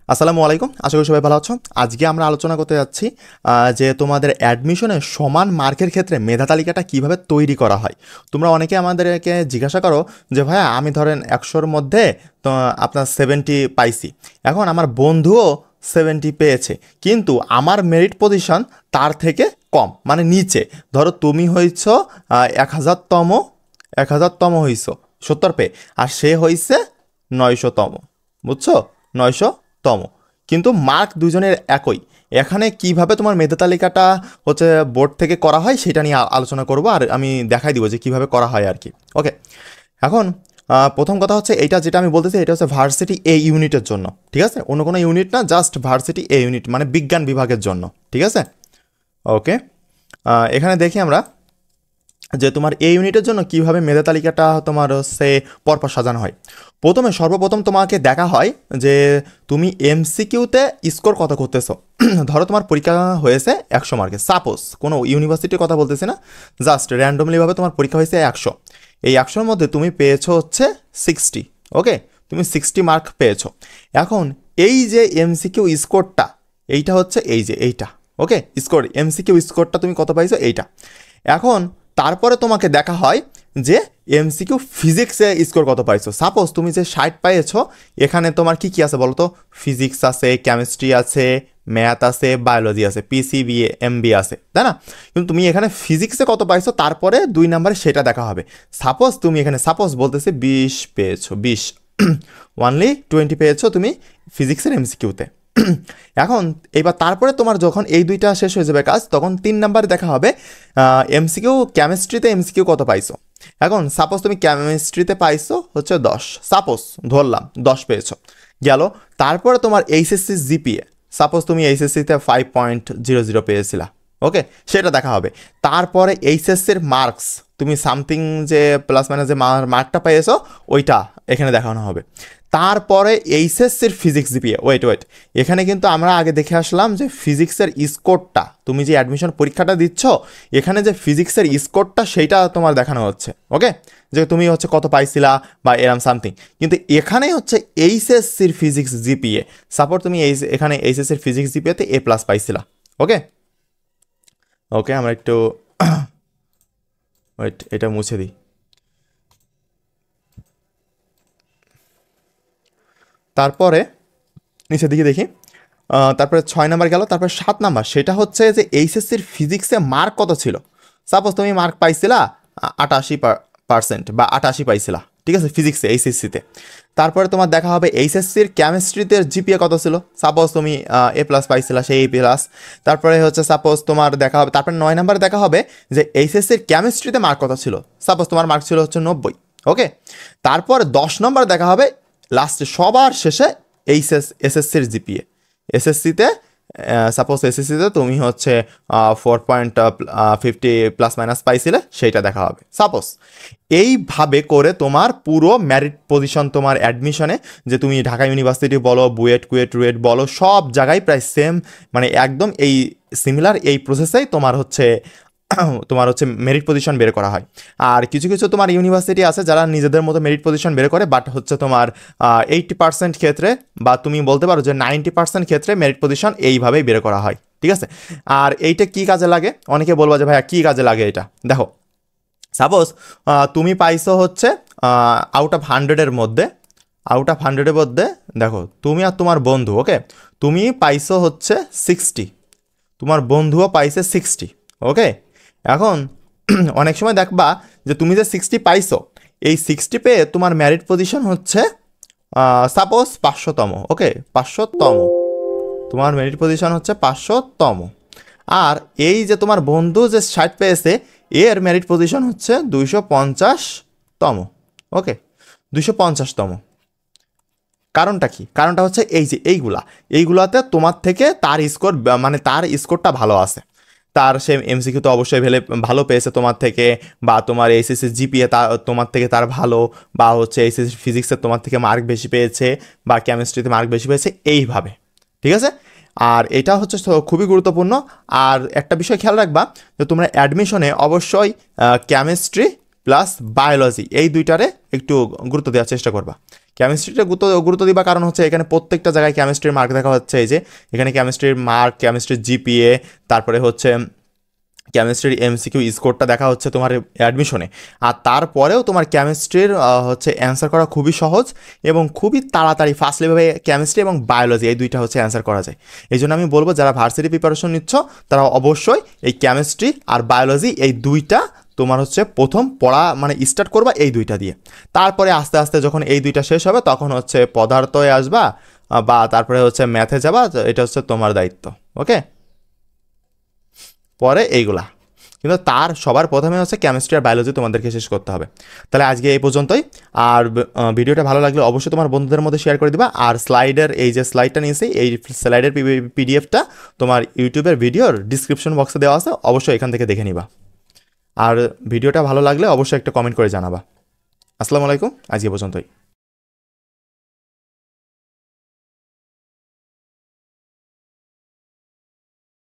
আসসালামু আলাইকুম, আশা করি সবাই ভালো আছো। আজকে আমরা আলোচনা করতে যাচ্ছি যে তোমাদের অ্যাডমিশনে সমান মার্কের ক্ষেত্রে মেধা তালিকাটা কিভাবে তৈরি করা হয়। তোমরা অনেকে আমাদেরকে জিজ্ঞাসা করো যে ভাইয়া আমি ধরেন 100-র মধ্যে তো আপনার 70 পাইছি, এখন আমার বন্ধুও 70 পেয়েছে, কিন্তু আমার মেরিট পজিশন তার থেকে কম, মানে নিচে। ধরো তুমি হইছ 1000তম, 1000তম হইছ 70 পেয়ে, আর সে হইছে 900তম, বুঝছো? 900তম, কিন্তু মার্ক দুজনের একই। এখানে কিভাবে তোমার মেধা তালিকাটা হচ্ছে বোর্ড থেকে করা হয় সেটা নিয়ে আলোচনা করব, আর আমি দেখাই দিব যে কিভাবে করা হয় আর কি। ওকে, এখন প্রথম কথা হচ্ছে এইটা যেটা আমি বলতেছি, এটা হচ্ছে ভার্সিটি এ ইউনিটের জন্য, ঠিক আছে? অন্য কোনো ইউনিট না, জাস্ট ভার্সিটি এ ইউনিট, মানে বিজ্ঞান বিভাগের জন্য, ঠিক আছে? ওকে, এখানে দেখি আমরা যে তোমার এই ইউনিটের জন্য কিভাবে মেধা তালিকাটা তোমার হচ্ছে পরপর সাজানো হয়। সর্বপ্রথম তোমাকে দেখা হয় যে তুমি এমসিকিউতে স্কোর কত করতেছো। ধরো তোমার পরীক্ষা হয়েছে 100 মার্কে, সাপোজ কোনো ইউনিভার্সিটির কথা বলতেছি না, জাস্ট র্যান্ডমলিভাবে তোমার পরীক্ষা হয়েছে 100। এই 100-র মধ্যে তুমি পেয়েছো হচ্ছে 60। ওকে, তুমি 60 মার্ক পেয়েছো। এখন এই যে এমসিকিউ স্কোরটা, এইটা হচ্ছে এই যে এইটা, ওকে, স্কোর এমসিকিউ স্কোরটা তুমি কত পাইছো এইটা। এখন তারপরে তোমাকে দেখা হয় যে এমসিকিউ ফিজিক্সে স্কোর কত পাইছো। সাপোজ তুমি যে 60 পাইছো, এখানে তোমার কি কি আছে বলো তো? ফিজিক্স আছে, কেমিস্ট্রি আছে, ম্যাথ আছে, বায়োলজি আছে, পিসিবি এমবি আছে, তাই না? কিন্তু তুমি এখানে ফিজিক্সে কত পাইছো তারপরে 2 নম্বরে সেটা দেখা হবে। সাপোজ তুমি এখানে বলতেছে 20 পেয়েছো, 20 অনলি 20 পেয়েছো তুমি ফিজিক্সের এমসিকিউতে। এখন এবার তারপরে তোমার যখন এই দুইটা শেষ হয়ে যাবে কাজ, তখন 3 নাম্বারে দেখা হবে এমসিকিউ কেমিস্ট্রিতে এমসিকিউ কত পাইছো। এখন সাপোজ তুমি কেমিস্ট্রিতে পাইছো হচ্ছে 10, সাপোজ ধরলাম 10 পেয়েছো, গেল। তারপরে তোমার এইচএসসি জিপিএ, সাপোজ তুমি এইচএসসিতে 5.00 পেয়েছিলা, ওকে, সেটা দেখা হবে। তারপরে এইচএসসির মার্কস, তুমি সামথিং যে প্লাস মাইনাস যে মার্কটা পেয়েছো ওইটা এখানে দেখানো হবে। তারপরে এইচএসসির ফিজিক্স জিপিএ, ওয়েট, এখানে কিন্তু আমরা আগে দেখে আসলাম যে ফিজিক্সের স্কোরটা, তুমি যে অ্যাডমিশন পরীক্ষাটা দিচ্ছ এখানে যে ফিজিক্সের স্কোরটা সেইটা তোমার দেখানো হচ্ছে, ওকে, যে তুমি হচ্ছে কত পাইছিলা বা এরম সামথিং। কিন্তু এখানে হচ্ছে এইচএসসির ফিজিক্স জিপিএ, সাপোজ তুমি এখানে এইচএসসির ফিজিক্স জিপিএতে এ প্লাস পাইছিলা, ওকে। ওকে, আমরা একটু ওয়েট, এটা মুছে দিই। তারপরে নিচের দিকে দেখি, তারপরে 6 নাম্বার গেল, তারপরে 7 নাম্বার, সেটা হচ্ছে যে এইচএসসির ফিজিক্সে মার্ক কত ছিল। সাপোজ তুমি মার্ক পাইছিলা 88% বা 88 পাইছিলা, ঠিক আছে, ফিজিক্সে এইচএসসিতে। তারপরে তোমার দেখা হবে এইচএসসির কেমিস্ট্রিতে জিপিএ কত ছিল। সাপোজ তুমি এ প্লাস পাইছিলা, সেই এ প্লাস। তারপরে হচ্ছে সাপোজ তোমার দেখা হবে, তারপরে 9 নাম্বারে দেখা হবে যে এইচএসসির কেমিস্ট্রিতে মার্ক কত ছিল। সাপোজ তোমার মার্ক ছিল হচ্ছে 90, ওকে। তারপর 10 নম্বর দেখা হবে লাস্টে, সবার শেষে এসএসসির জিপিএ। এসএসসিতে সাপোজ এসএসসিতে তুমি হচ্ছে 4.50 প্লাস মাইনাস পাইছিলে, সেইটা দেখা হবে সাপোজ। এইভাবে করে তোমার পুরো মেরিট পজিশন তোমার অ্যাডমিশনে, যে তুমি ঢাকা ইউনিভার্সিটি বলো, বুয়েট, কুয়েট, রুয়েট বলো, সব জায়গায় প্রায় সেম, মানে একদম এই সিমিলার এই প্রসেসেই তোমার হচ্ছে মেরিট পজিশন বের করা হয়। আর কিছু কিছু তোমার ইউনিভার্সিটি আছে যারা নিজেদের মতো মেরিট পজিশন বের করে, বাট হচ্ছে তোমার 80% ক্ষেত্রে, বা তুমি বলতে পারো যে 90% ক্ষেত্রে মেরিট পজিশন এইভাবেই বের করা হয়, ঠিক আছে? আর এইটা কি কাজে লাগে, অনেকে বলবো যে ভাইয়া কী কাজে লাগে এটা। দেখো, সাপোজ তুমি পাইছো হচ্ছে আউট অফ 100-এর মধ্যে, দেখো তুমি আর তোমার বন্ধু, ওকে, তুমি পাইছো হচ্ছে 60, তোমার বন্ধুও পাইছে 60, ওকে। এখন অনেক সময় দেখবা যে তুমি যে 60 পাইছো, এই 60 পেয়ে তোমার ম্যারিট পজিশন হচ্ছে সাপোজ 500তম, ওকে, 500তম, তোমার মেরিট পজিশন হচ্ছে 500তম। আর এই যে তোমার বন্ধু যে 60 পেয়েছে, এর মেরিট পজিশন হচ্ছে 250তম, ওকে, 250তম। কারণটা কি? কারণটা হচ্ছে এই যে এইগুলাতে তোমার থেকে তার স্কোর, মানে তার স্কোরটা ভালো আছে, তার সে এমসিকিউ তো অবশ্যই ভালো পেয়েছে তোমার থেকে, বা তোমার এইচএসসি জিপিএ তোমার থেকে তার ভালো, বা হচ্ছে এইচএসসি ফিজিক্সের তোমার থেকে মার্ক বেশি পেয়েছে, বা কেমিস্ট্রিতে মার্ক বেশি পেয়েছে, এইভাবে, ঠিক আছে? আর এটা হচ্ছে খুবই গুরুত্বপূর্ণ। আর একটা বিষয় খেয়াল রাখবা যে তোমরা অ্যাডমিশনে অবশ্যই কেমিস্ট্রি প্লাস বায়োলজি, এই দুইটারে একটু গুরুত্ব দেওয়ার চেষ্টা করবা। কেমিস্ট্রিটা গুরুত্ব দিবা, কারণ হচ্ছে এখানে প্রত্যেকটা জায়গায় কেমিস্ট্রির মার্ক দেখা হচ্ছে। এই যে এখানে কেমিস্ট্রির মার্ক, কেমিস্ট্রির জিপিএ, তারপরে হচ্ছে কেমিস্ট্রির এমসিকিউ স্কোরটা দেখা হচ্ছে তোমার অ্যাডমিশনে। আর তারপরেও তোমার কেমিস্ট্রির হচ্ছে অ্যান্সার করা খুবই সহজ এবং খুবই তাড়াতাড়ি ফাস্টলিভাবে কেমিস্ট্রি এবং বায়োলজি এই দুইটা হচ্ছে অ্যান্সার করা যায়। এই জন্য আমি বলবো যারা ভার্সিটি প্রিপারেশন নিচ্ছ তারা অবশ্যই এই কেমিস্ট্রি আর বায়োলজি এই দুইটা তোমার হচ্ছে প্রথম পড়া মানে স্টার্ট করবা এই দুইটা দিয়ে। তারপরে আস্তে আস্তে যখন এই দুইটা শেষ হবে তখন হচ্ছে পদার্থে আসবা বা তারপরে হচ্ছে ম্যাথে যাবা, এটা হচ্ছে তোমার দায়িত্ব। ওকে, পরে এইগুলা, কিন্তু তার সবার প্রথমে হচ্ছে কেমিস্ট্রি আর বায়োলজি তোমাদেরকে শেষ করতে হবে। তাহলে আজকে এই পর্যন্তই। আর ভিডিওটা ভালো লাগলে অবশ্যই তোমার বন্ধুদের মধ্যে শেয়ার করে দিবা। আর স্লাইডের এই যে স্লাইডটা নিয়েছি, এই স্লাইডের পিডিএফটা তোমার ইউটিউবের ভিডিওর ডিসক্রিপশন বক্সে দেওয়া আছে, অবশ্যই এখান থেকে দেখে নিবা। আর ভিডিওটা ভালো লাগলে অবশ্যই একটা কমেন্ট করে জানাবা। আসসালামু আলাইকুম, আজকে পর্যন্তই।